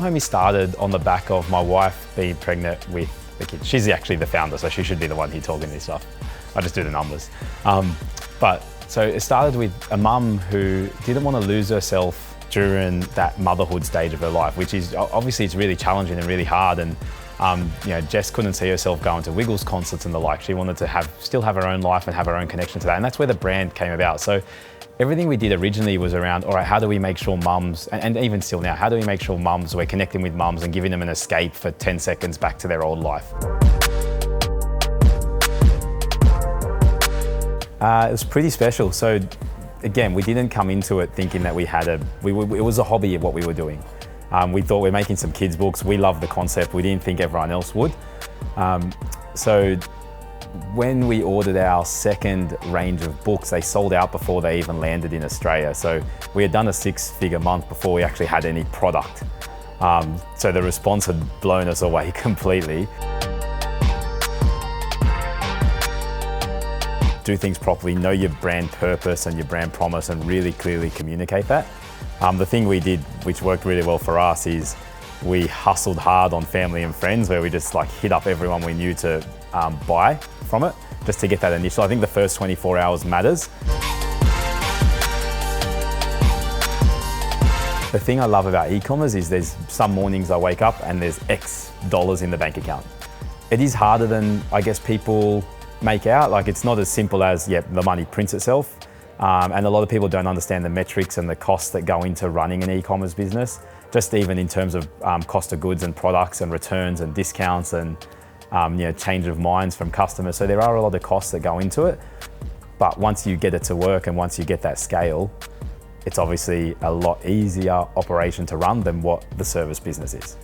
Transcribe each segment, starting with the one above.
Homie started on the back of my wife being pregnant with the kid. She's actually the founder, so she should be the one here talking this stuff. I just do the numbers. So it started with a mum who didn't want to lose herself during that motherhood stage of her life, which is obviously it's really challenging and really hard. And Jess couldn't see herself going to Wiggles concerts and the like. She wanted to still have her own life and have her own connection to that. And that's where the brand came about. So everything we did originally was around, all right, how do we make sure mums, and even still now, how do we make sure mums, we're connecting with mums and giving them an escape for 10 seconds back to their old life? It was pretty special. So again, we didn't come into it thinking that we had it was a hobby of what we were doing. We thought we're making some kids books. We loved the concept. We didn't think everyone else would. So when we ordered our second range of books, they sold out before they even landed in Australia. So we had done a 6-figure month before we actually had any product. So the response had blown us away completely. Do things properly, know your brand purpose and your brand promise and really clearly communicate that. The thing we did, which worked really well for us, is we hustled hard on family and friends, where we just hit up everyone we knew to buy from it, just to get that initial. I think the first 24 hours matters. The thing I love about e-commerce is there's some mornings I wake up and there's X dollars in the bank account. It is harder than I guess people make out. It's not as simple as, the money prints itself. And a lot of people don't understand the metrics and the costs that go into running an e-commerce business, just even in terms of cost of goods and products and returns and discounts and change of minds from customers. So there are a lot of costs that go into it. But once you get it to work and once you get that scale, it's obviously a lot easier operation to run than what the service business is.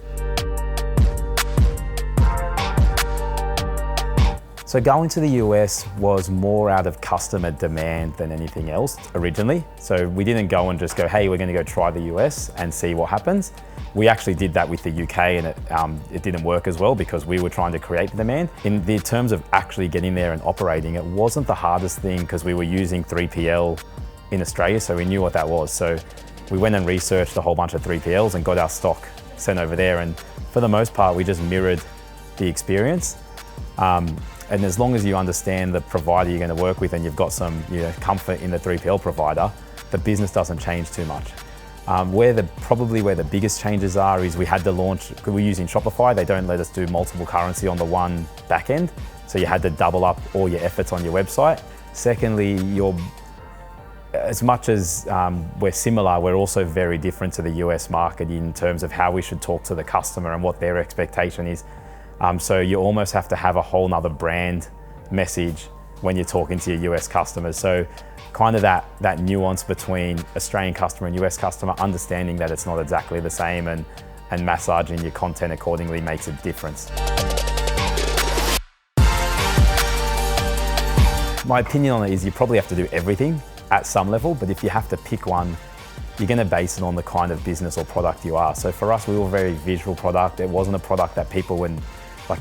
So going to the US was more out of customer demand than anything else originally. So we didn't go and just go, hey, we're going to go try the US and see what happens. We actually did that with the UK and it didn't work as well because we were trying to create the demand. In the terms of actually getting there and operating, it wasn't the hardest thing because we were using 3PL in Australia, so we knew what that was. So we went and researched a whole bunch of 3PLs and got our stock sent over there. And for the most part, we just mirrored the experience. And as long as you understand the provider you're going to work with and you've got some comfort in the 3PL provider, the business doesn't change too much. Probably where the biggest changes are is we had to launch, because we're using Shopify, they don't let us do multiple currency on the one back end. So you had to double up all your efforts on your website. Secondly, as much as we're similar, we're also very different to the US market in terms of how we should talk to the customer and what their expectation is. So you almost have to have a whole nother brand message when you're talking to your US customers. So kind of that nuance between Australian customer and US customer, understanding that it's not exactly the same and massaging your content accordingly makes a difference. My opinion on it is you probably have to do everything at some level, but if you have to pick one, you're going to base it on the kind of business or product you are. So for us, we were a very visual product. It wasn't a product that people would,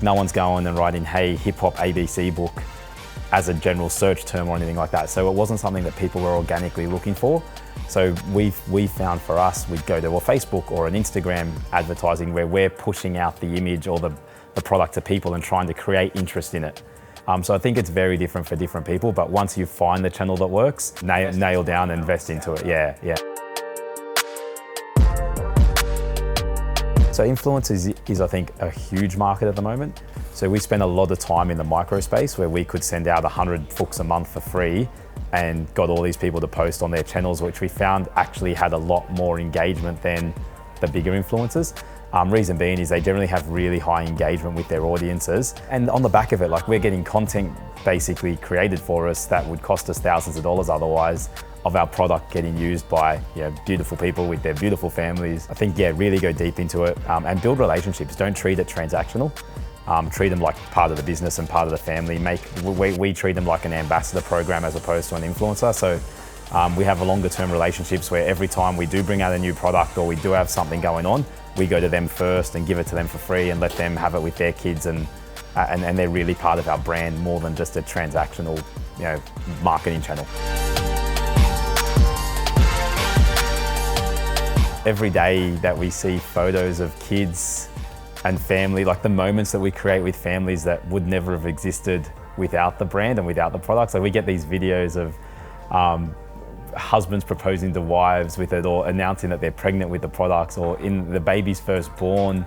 no one's going and writing, hey, hip hop ABC book as a general search term or anything like that. So it wasn't something that people were organically looking for. So we found for us, we'd go to a Facebook or an Instagram advertising where we're pushing out the image or the product to people and trying to create interest in it. So I think it's very different for different people, but once you find the channel that works, nail down and invest into it. Yeah. So influence is, I think, a huge market at the moment. So we spend a lot of time in the micro space where we could send out 100 books a month for free and got all these people to post on their channels, which we found actually had a lot more engagement than the bigger influencers. Reason being is they generally have really high engagement with their audiences. And on the back of it, we're getting content basically created for us that would cost us thousands of dollars otherwise, of our product getting used by beautiful people with their beautiful families. I think, really go deep into it and build relationships. Don't treat it transactional. Treat them like part of the business and part of the family. We treat them like an ambassador program as opposed to an influencer. So we have a longer term relationships where every time we do bring out a new product or we do have something going on, we go to them first and give it to them for free and let them have it with their kids, and they're really part of our brand more than just a transactional marketing channel. every day that we see photos of kids and family, like the moments that we create with families that would never have existed without the brand and without the products. Like we get these videos of husbands proposing to wives with it, or announcing that they're pregnant with the products, or in the baby's first born,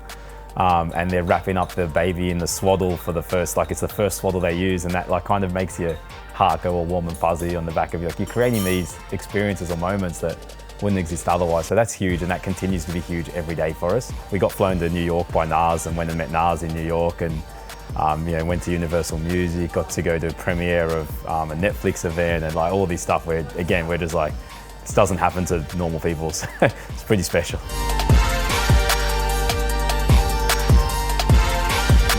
and they're wrapping up the baby in the swaddle for the first, like it's the first swaddle they use, and that like kind of makes your heart go all warm and fuzzy on the back of you. Like you're creating these experiences or moments that wouldn't exist otherwise. So that's huge, and that continues to be huge every day for us. We got flown to New York by Nas and went and met Nas in New York, and went to Universal Music, got to go to a premiere of a Netflix event, and like all these stuff where, again, we're just like, this doesn't happen to normal people, so it's pretty special.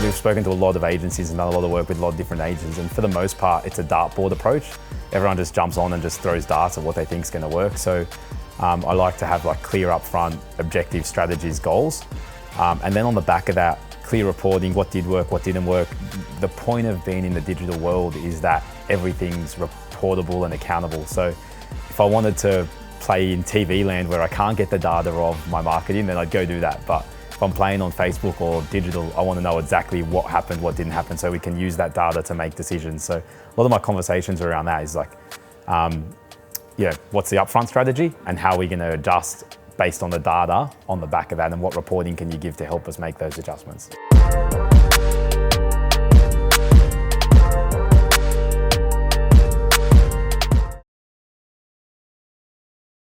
We've spoken to a lot of agencies and done a lot of work with a lot of different agents, and for the most part, it's a dartboard approach. Everyone just jumps on and just throws darts at what they think is going to work. So I like to have like clear upfront objective strategies, goals, and then on the back of that, clear reporting, what did work, what didn't work. The point of being in the digital world is that everything's reportable and accountable. So if I wanted to play in TV land where I can't get the data of my marketing, then I'd go do that. But if I'm playing on Facebook or digital, I want to know exactly what happened, what didn't happen, so we can use that data to make decisions. So a lot of my conversations around that is like, what's the upfront strategy and how are we going to adjust based on the data on the back of that, and what reporting can you give to help us make those adjustments.